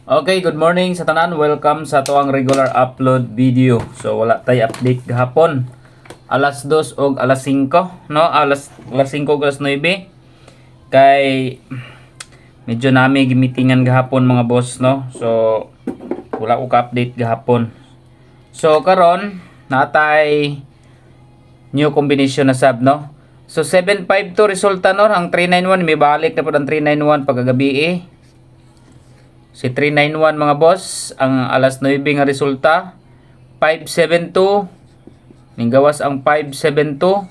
Okay, good morning sa tanan. Welcome sa tuang regular upload video. So wala tay update gahapon. Alas 2 og alas 5, no? Alas 5 ug alas 9. Kay medyo nami gimitingan gahapon mga boss, no? So wala ko ka-update gahapon. So karon natay new combination na sub, no? So 752 resulta no, ang 391 may balik na pud ang 391 pagkagabi eh. Si 391 mga boss, ang alas 9 nga resulta 572. Ninggawas ang 572.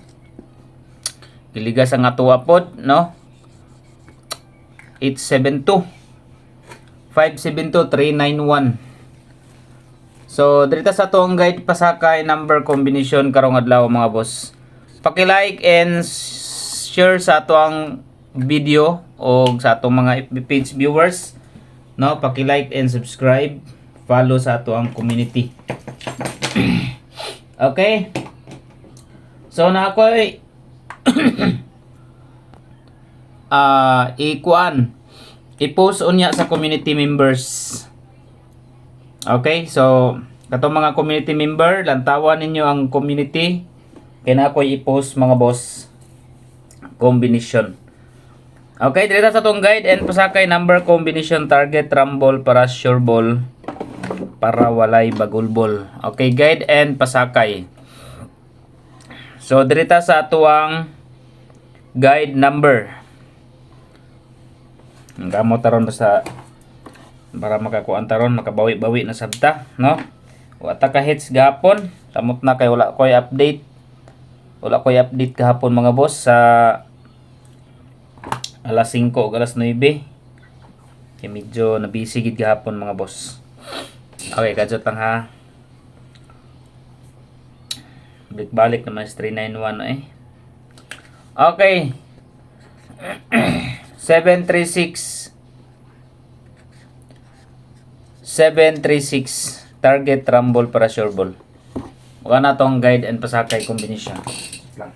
Giligas ang atuwa pod, no? 872. 572 391. So dito sa atong guide pasakay number combination karong adlaw mga boss. Paki-like and share sa atong video o sa atong mga FB page viewers. No, paki-like and subscribe, follow sa ato ang community. Okay? So na ako ay i-post unya sa community members. Okay? So katong mga community member, lantawan ninyo ang community kaya na ako i-post mga boss combination. Okay, dito sa itong guide and pasakay number combination target rumble para sure ball para walay bagulbol. Okay, guide and pasakay. So dito sa atuang guide number. Gamo taron sa para makakuan taron makabawi-bawi na sabta, no? Wa ta ka hits gahapon, samot na kay wala koy update. Wala koy update gahapon mga boss sa alas 5 o alas 9. Kaya medyo nabisi gid gahapon mga boss. Okay, kajot lang ha. Balik naman sa 391 eh. Okay. 736 target rumble para sure ball. Wala na tong guide and pasakay combination. Lang.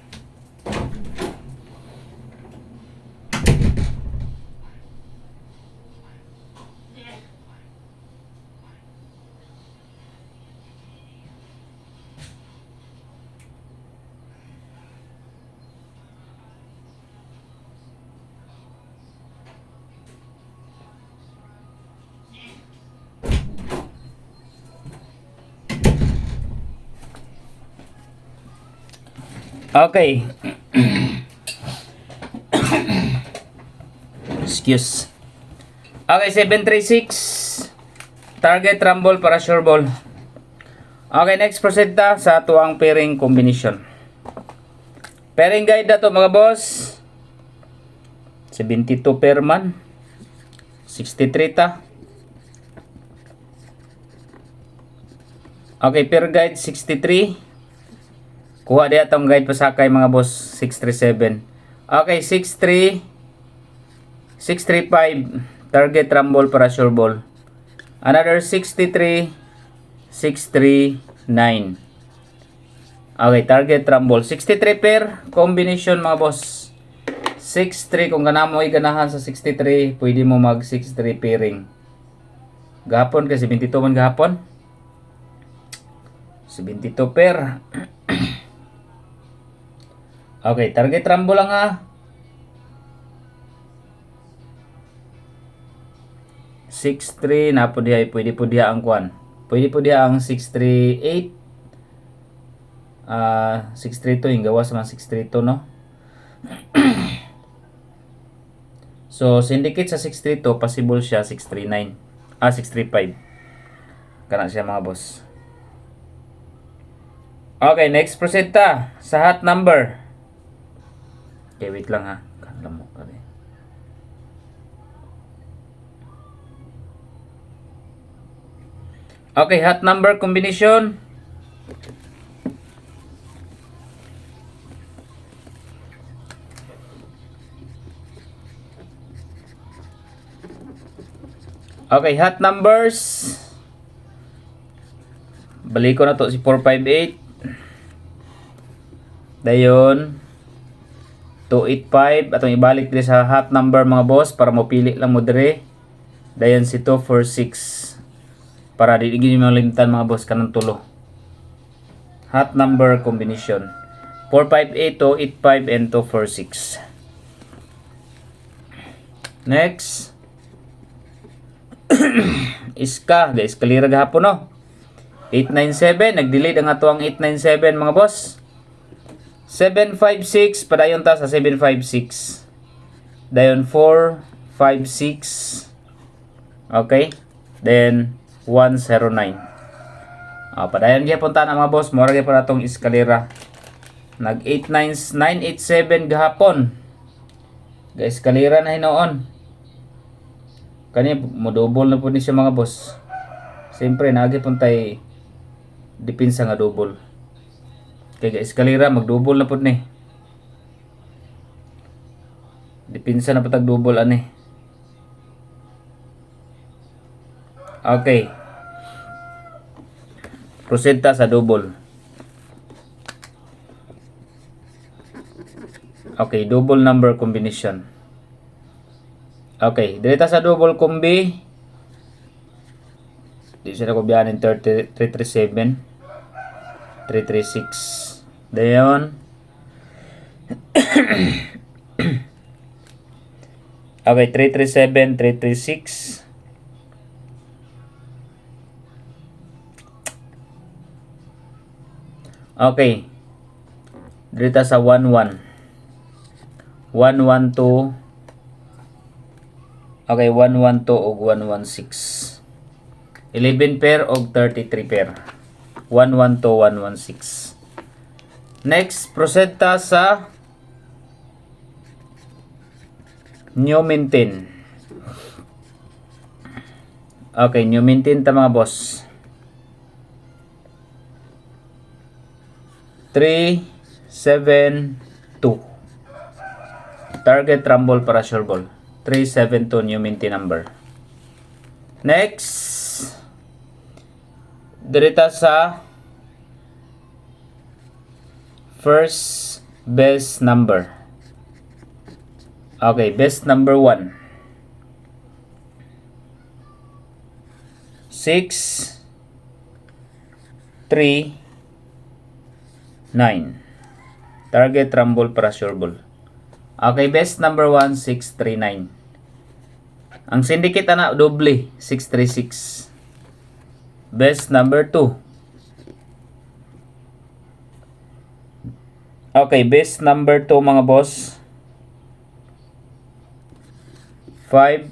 Okay. Excuse. Okay, 736 target rumble para sure ball. Okay, next proceed ta sa tuang pairing combination. Pairing guide na to mga boss. 72 pair man. 63 ta. Okay, pair guide 63. Kuha diya tong guide pasakay mga boss 637. Okay, 635 target rumble para sure ball. Another 63 639. Okay, target rumble 63 pair combination mga boss. 63 kung ganamo ganahan sa 63, pwede mo mag 63 pairing. Gahapon kasi 72 man gahapon. 72 pair. Okay, target rumble lang ha. 6-3 na po diya, pwede po diya ang kwan. Pwede po diya ang 6-3-8. 6-3-2, yung gawas naman 6-3-2, no? So, syndicate sa 6-3-2, possible siya 6-3-9. 6-3-5. Kana siya mga boss. Okay, next proceed ta sa hot number. Okay, wait lang ha. Kalamok ka rin. Okay, hot number combination. Okay, hot numbers. Balik ko na to si 458. Dayon 285 atong ibalik dire sa hot number mga boss para mapili lang mo dire. Dayon si 2, 4, 6. Para di gini malimtan mga boss kanang tulo. Hot number combination. 4, 5, 8, 2, 8, 5, and 2, 4, 6. Next. Iska. Guys, kalira gahapon no. 897. Nag-delete ang ato ang 897 mga boss. 756. Padayon ta sa 756. Dayon 4, 5, 6. Okay. Then 109. Padayon gyapon ta na mga boss, mura gyapon atong eskalera. Nag 987 gahapon. Guys, eskalera na hinoon. Kani mo double na pud ni siya mga boss. Siyempre nagyapon tay depensa nga double. Kay guys, eskalera mag-double na pud ni. Depensa na patag double ani. Okay. Proceed ta sa double. Okay, double number combination. Okay, dito sa double combi. Di siya na ko biyanin 337. 336. Dayon. Okay, 337, 336. Okay. Dito sa 11. 112. Okay, 112 og 116. 11 pair og 33 pair. 112, 116. Next, proceed ta sa new maintain. Okay, new maintain ta mga boss. 3, 7, 2. Target rumble para sure ball. 372 new maintain number. Next. Dirita sa first best number. Okay, best number 1. 6, 3, 9. Target rumble para sure ball. Okay, best number 1, 639. Ang syndicate na doble, 636. Best number 2. Okay, best number 2 mga boss. 5,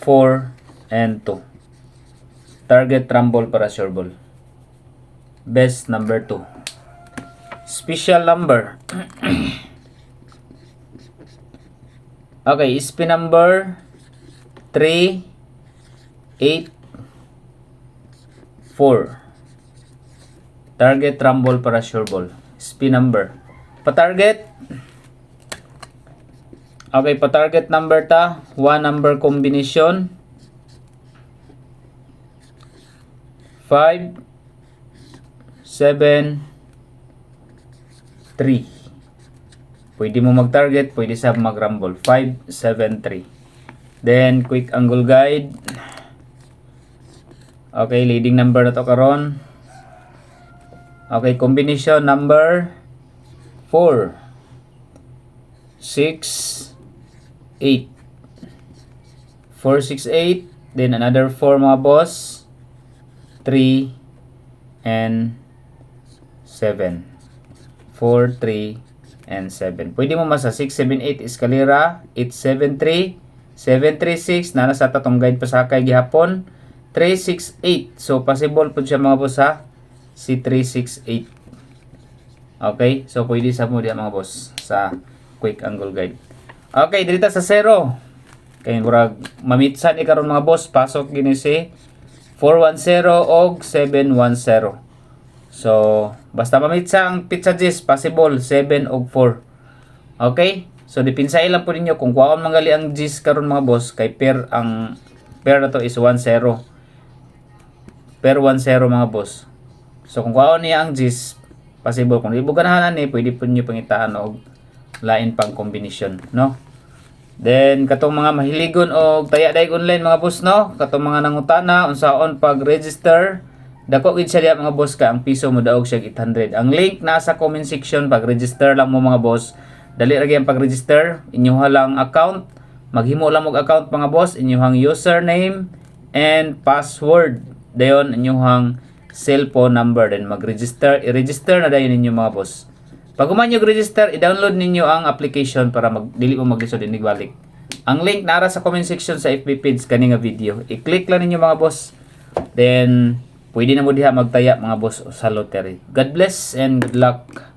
4, and 2. Target rumble para sure ball. Best number 2. Special number. Okay, spin number 3, 8, 4. Target rumble para sure ball. Spin number. Pa-target. Okay, pa-target number ta. 1 number combination. 5, 7, 3. Pwede mo mag-target, pwede sa mag-rumble. 5, 7, 3. Then, quick angle guide. Okay, leading number na to karon. Okay, combination number 4, 6, 8. 4, 6, 8. Then, another 4 mga boss. 3, and 7. 4, 3, and 7. Pwede mo masa 6, 7, 8 eskalera, 8, 7, 3, 7, 3, 6, na nasa tatong guide pa sa kay gihapon, 3, 6, 8. So, possible po siya mga boss ha, si 3, 6, 8. Okay, so pwede sa mo diya mga boss sa quick angle guide. Okay, dito sa 0. Kaya murag mamitsan ikaron mga boss, pasok gini si 410 og 710. So, basta mamitsa ang pizza gis, possible 7 og 4. Okay? So, depinsay lang po ninyo kung kuwaon mangali ang gis karon mga boss, kay pair ang pair na to is 10. Pair 10 mga boss. So, kung kuwaon niya ang gis, possible kung ibo ganahan ni, pwede po niyo pangitaan og lain pang combination, no? Then katong mga mahiligon og taya daig online mga boss no, katong mga nangutana unsaon pag-register, dako gid siya diha mga boss ka ang piso mo daog siya 800. Ang link nasa comment section, pag-register lang mo mga boss. Dali ra gyud ang pag-register, inyoha lang account, maghimo lang og account mga boss, inyohang username and password. Dayon inyohang cellphone number, then mag-register, i-register na dayon ninyo mga boss. Pag human nyo register, i-download ninyo ang application para dili mo maglisod inig balik. Ang link nara sa comment section sa FB page kani nga video. I-click lang ninyo mga boss. Then pwede na mo diha magtaya mga boss sa lottery. God bless and good luck.